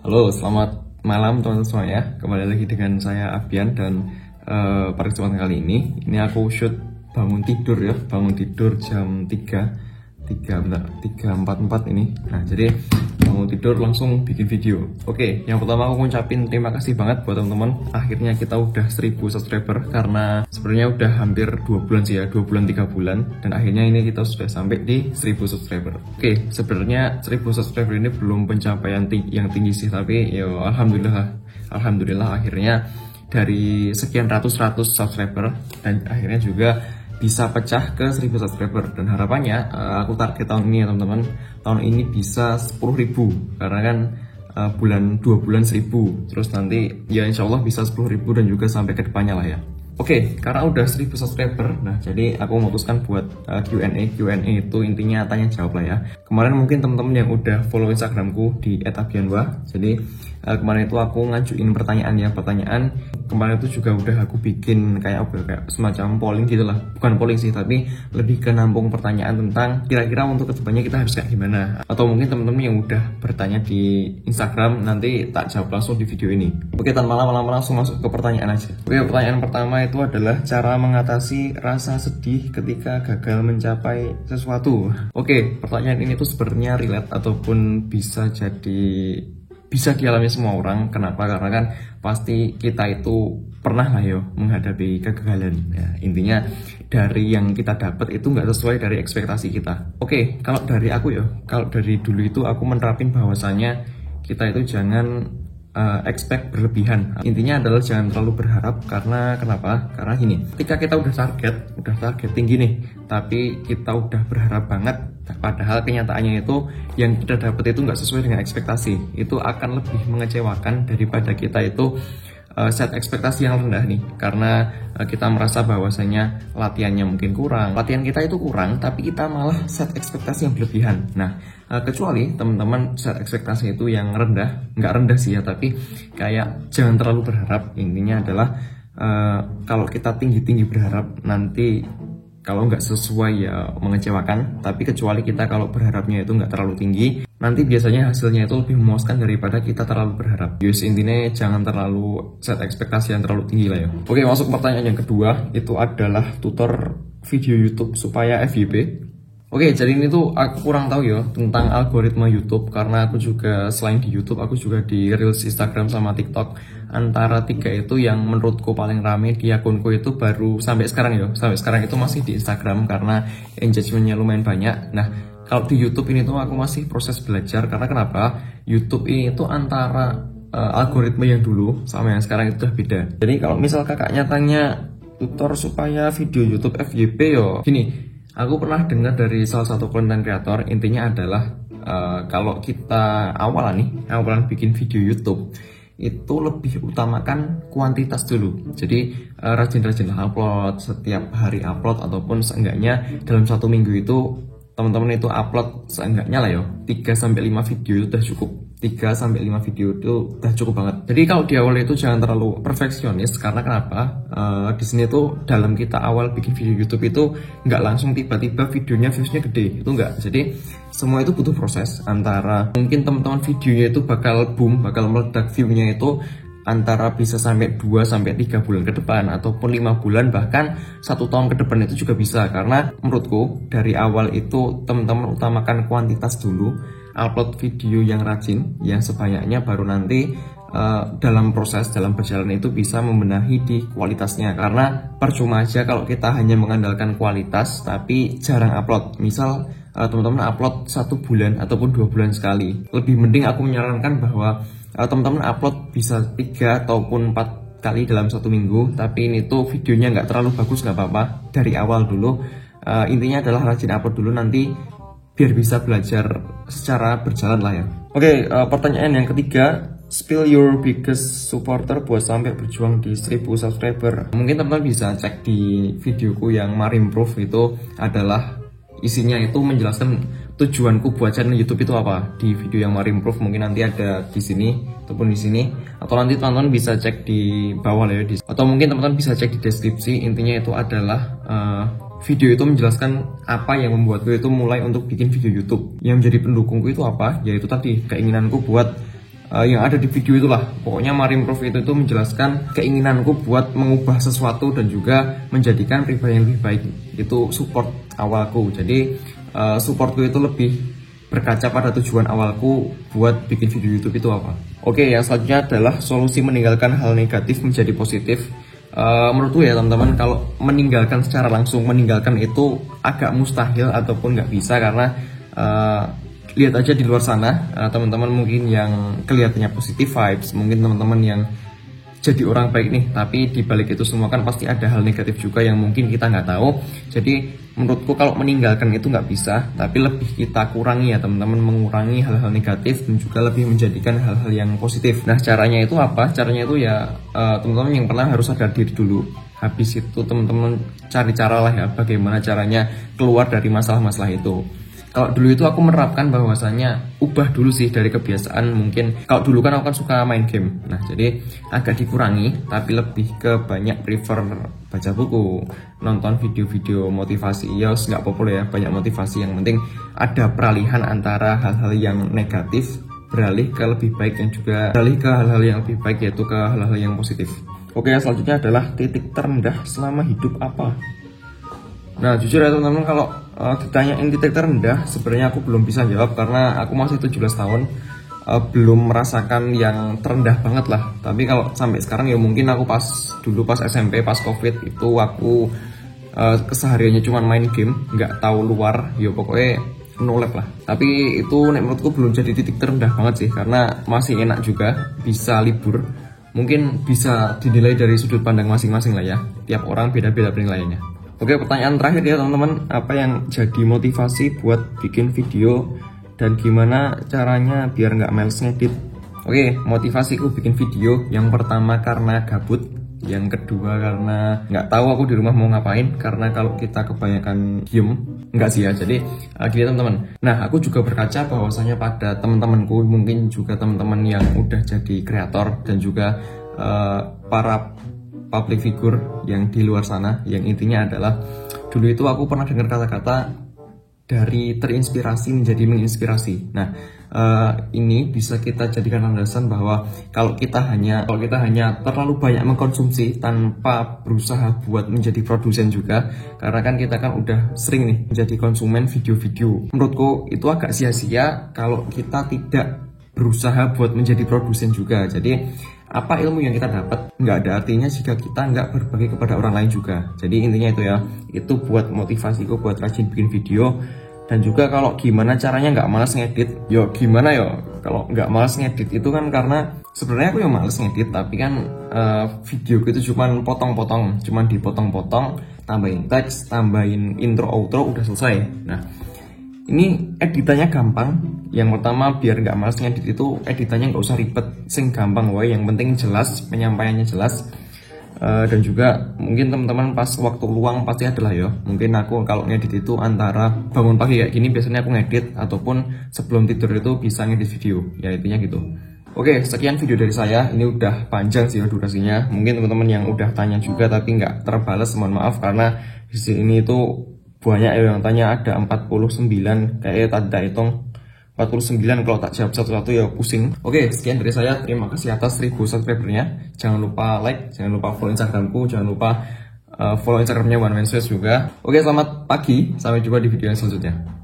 Halo, selamat malam teman-teman semua ya. Kembali lagi dengan saya Abian dan pada kesempatan kali ini aku shoot bangun tidur ya, bangun tidur jam 3.44 ini. Nah, jadi bangun tidur langsung bikin video. Oke, yang pertama aku ngucapin terima kasih banget buat teman-teman. Akhirnya kita udah 1000 subscriber karena sebenarnya udah hampir 2 bulan sih ya, 2 bulan 3 bulan dan akhirnya ini kita sudah sampai di 1000 subscriber. Oke, sebenarnya 1000 subscriber ini belum pencapaian yang tinggi sih, tapi ya alhamdulillah akhirnya dari sekian ratus subscriber dan akhirnya juga bisa pecah ke 1000 subscriber dan harapannya aku target tahun ini ya teman-teman, tahun ini bisa 10.000 karena kan bulan 2 bulan 1000, terus nanti ya insya Allah bisa 10.000 dan juga sampai ke depannya lah ya. Oke, karena udah 1000 subscriber, nah jadi aku memutuskan buat Q&A itu intinya tanya jawab lah ya. Kemarin mungkin teman-teman yang udah follow Instagramku di @abianwa, jadi kemarin itu aku ngajuin pertanyaan kemarin itu juga udah aku bikin kayak semacam polling gitu lah, bukan polling sih tapi lebih ke nampung pertanyaan tentang kira-kira untuk kedepannya kita harus kayak gimana, atau mungkin teman-teman yang udah bertanya di Instagram nanti tak jawab langsung di video ini. Oke, tanpa lama-lama langsung masuk ke pertanyaan aja. Oke, pertanyaan pertama itu adalah cara mengatasi rasa sedih ketika gagal mencapai sesuatu. Oke, pertanyaan ini tuh sebenarnya relate ataupun bisa dialami semua orang. Kenapa? Karena kan pasti kita itu pernah lah yo menghadapi kegagalan ya, intinya dari yang kita dapat itu nggak sesuai dari ekspektasi kita. Oke, kalau dari aku kalau dari dulu itu aku menerapin bahwasanya kita itu jangan expect berlebihan. Intinya adalah jangan terlalu berharap. Karena kenapa? Karena gini, ketika kita udah target tinggi nih, tapi kita udah berharap banget, padahal kenyataannya itu yang kita dapat itu nggak sesuai dengan ekspektasi, itu akan lebih mengecewakan daripada kita itu set ekspektasi yang rendah nih. Karena kita merasa bahwasanya latihannya mungkin kurang, latihan kita itu kurang, tapi kita malah set ekspektasi yang berlebihan. Nah, kecuali teman-teman set ekspektasi itu yang rendah, nggak rendah sih ya, tapi kayak jangan terlalu berharap. Intinya adalah kalau kita tinggi-tinggi berharap, nanti kalau nggak sesuai ya mengecewakan. Tapi kecuali kita kalau berharapnya itu nggak terlalu tinggi, nanti biasanya hasilnya itu lebih memuaskan daripada kita terlalu berharap. Just intinya jangan terlalu set ekspektasi yang terlalu tinggi lah ya. Oke, masuk pertanyaan yang kedua, itu adalah tutor video YouTube supaya FYP. Oke, jadi ini tuh aku kurang tahu ya tentang algoritma YouTube, karena aku juga selain di YouTube aku juga di Reels Instagram sama TikTok. Antara tiga itu yang menurutku paling rame di akunku itu baru sampai sekarang ya. Sampai sekarang itu masih di Instagram karena engagementnya lumayan banyak. Nah, kalau di YouTube ini tuh aku masih proses belajar. Karena kenapa? YouTube ini tuh antara algoritma yang dulu sama yang sekarang itu udah beda. Jadi kalau misal kakaknya tanya tutor supaya video YouTube FYP yo, gini. Aku pernah dengar dari salah satu konten kreator, intinya adalah kalau kita awalan bikin video YouTube itu lebih utamakan kuantitas dulu. Jadi rajin-rajin upload, setiap hari upload, ataupun seenggaknya dalam 1 minggu itu teman-teman itu upload seenggaknya lah ya 3-5 video itu udah cukup. 3-5 video itu udah cukup banget. Jadi kalau di awal itu jangan terlalu perfeksionis. Karena kenapa? Di sini tuh dalam kita awal bikin video YouTube itu nggak langsung tiba-tiba videonya viewsnya gede, itu nggak. Jadi semua itu butuh proses. Antara mungkin teman-teman videonya itu bakal boom, bakal meledak viewnya itu antara bisa sampai 2-3 bulan ke depan, ataupun 5 bulan, bahkan 1 tahun ke depan itu juga bisa. Karena menurutku dari awal itu teman-teman utamakan kuantitas dulu, upload video yang rajin, yang sebanyaknya, baru nanti dalam perjalanan itu bisa membenahi di kualitasnya. Karena percuma aja kalau kita hanya mengandalkan kualitas tapi jarang upload. Misal teman-teman upload 1 bulan ataupun 2 bulan sekali, lebih mending aku menyarankan bahwa teman-teman upload bisa 3 ataupun 4 kali dalam 1 minggu, tapi ini tuh videonya nggak terlalu bagus, nggak apa-apa, dari awal dulu. Intinya adalah rajin upload dulu, nanti biar bisa belajar secara berjalan lah ya. Oke, pertanyaan yang ketiga, spill your biggest supporter buat sampai berjuang di 1000 subscriber. Mungkin teman-teman bisa cek di videoku yang Marimproof, itu adalah isinya itu menjelaskan tujuanku buat channel YouTube itu apa. Di video yang Marimproof mungkin nanti ada di sini ataupun di sini, atau nanti teman-teman bisa cek di bawah lah ya, atau mungkin teman-teman bisa cek di deskripsi. Intinya itu adalah video itu menjelaskan apa yang membuatku itu mulai untuk bikin video YouTube. Yang menjadi pendukungku itu apa? Yaitu tadi keinginanku buat yang ada di video itulah. Pokoknya Marimprove itu menjelaskan keinginanku buat mengubah sesuatu dan juga menjadikan pribadi yang lebih baik. Itu support awalku. Jadi supportku itu lebih berkaca pada tujuan awalku buat bikin video YouTube itu apa. Oke, yang selanjutnya adalah solusi meninggalkan hal negatif menjadi positif. Menurutku ya teman-teman, kalau meninggalkan secara langsung, meninggalkan itu agak mustahil ataupun nggak bisa, karena lihat aja di luar sana, teman-teman mungkin yang kelihatannya positif vibes, mungkin teman-teman yang jadi orang baik nih, tapi di balik itu semua kan pasti ada hal negatif juga yang mungkin kita nggak tahu. Jadi menurutku kalau meninggalkan itu nggak bisa, tapi lebih kita kurangi ya teman-teman, mengurangi hal-hal negatif dan juga lebih menjadikan hal-hal yang positif. Nah, caranya itu apa? Caranya itu ya teman-teman yang pernah harus sadar diri dulu. Habis itu teman-teman cari cara lah ya, bagaimana caranya keluar dari masalah-masalah itu. Kalau dulu itu aku menerapkan bahwasanya ubah dulu sih dari kebiasaan. Mungkin kalau dulu kan aku kan suka main game, nah jadi agak dikurangi, tapi lebih ke banyak prefer baca buku, nonton video-video motivasi. Ya nggak populer ya, banyak motivasi, yang penting ada peralihan antara hal-hal yang negatif beralih ke lebih baik, dan juga beralih ke hal-hal yang lebih baik, yaitu ke hal-hal yang positif. Oke, yang selanjutnya adalah titik terendah selama hidup apa? Nah, jujur ya teman-teman, kalau ditanyain titik terendah, sebenarnya aku belum bisa jawab karena aku masih 17 tahun, belum merasakan yang terendah banget lah. Tapi kalau sampai sekarang ya mungkin aku dulu pas SMP, pas COVID itu aku kesehariannya cuma main game, nggak tahu luar, ya pokoknya no lab lah. Tapi itu menurutku belum jadi titik terendah banget sih, karena masih enak juga, bisa libur. Mungkin bisa dinilai dari sudut pandang masing-masing lah ya, tiap orang beda-beda penilaiannya. Oke, pertanyaan terakhir ya teman-teman, apa yang jadi motivasi buat bikin video dan gimana caranya biar nggak males ngedit? Oke, motivasiku bikin video yang pertama karena gabut, yang kedua karena nggak tahu aku di rumah mau ngapain, karena kalau kita kebanyakan diem, nggak sih ya, jadi gini teman-teman. Nah, aku juga berkaca bahwasanya pada teman-temanku, mungkin juga teman-teman yang udah jadi kreator dan juga para public figure yang di luar sana, yang intinya adalah dulu itu aku pernah dengar kata-kata dari terinspirasi menjadi menginspirasi. Nah, ini bisa kita jadikan landasan bahwa kalau kita hanya terlalu banyak mengkonsumsi tanpa berusaha buat menjadi produsen juga, karena kan kita kan udah sering nih menjadi konsumen video-video. Menurutku itu agak sia-sia kalau kita tidak berusaha buat menjadi produsen juga. Jadi apa ilmu yang kita dapat nggak ada artinya jika kita nggak berbagi kepada orang lain juga. Jadi intinya itu ya, itu buat motivasiku buat rajin bikin video. Dan juga kalau gimana caranya nggak malas ngedit, yo gimana yo kalau nggak malas ngedit itu kan karena sebenarnya aku yang malas ngedit, tapi kan video itu cuman potong-potong, cuman dipotong-potong, tambahin teks, tambahin intro outro, udah selesai. Nah, ini editannya gampang. Yang pertama biar nggak malas ngedit itu editannya nggak usah ribet, sing gampang wae, yang penting jelas, penyampaiannya jelas. Dan juga mungkin teman-teman pas waktu luang pasti adalah ya, mungkin aku kalau ngedit itu antara bangun pagi kayak gini biasanya aku ngedit, ataupun sebelum tidur itu bisa ngedit video, ya intinya gitu. Oke, sekian video dari saya. Ini udah panjang sih durasinya, mungkin teman-teman yang udah tanya juga tapi nggak terbalas, mohon maaf, karena di sini itu banyak yang tanya, ada 49, kayak tadi tak hitung 49, kalau tak jawab satu-satu ya pusing. Oke, sekian dari saya, terima kasih atas 1000 subscribernya. Jangan lupa like, jangan lupa follow Instagramku, jangan lupa follow Instagramnya One Man Swiss juga. Oke, selamat pagi, sampai jumpa di video yang selanjutnya.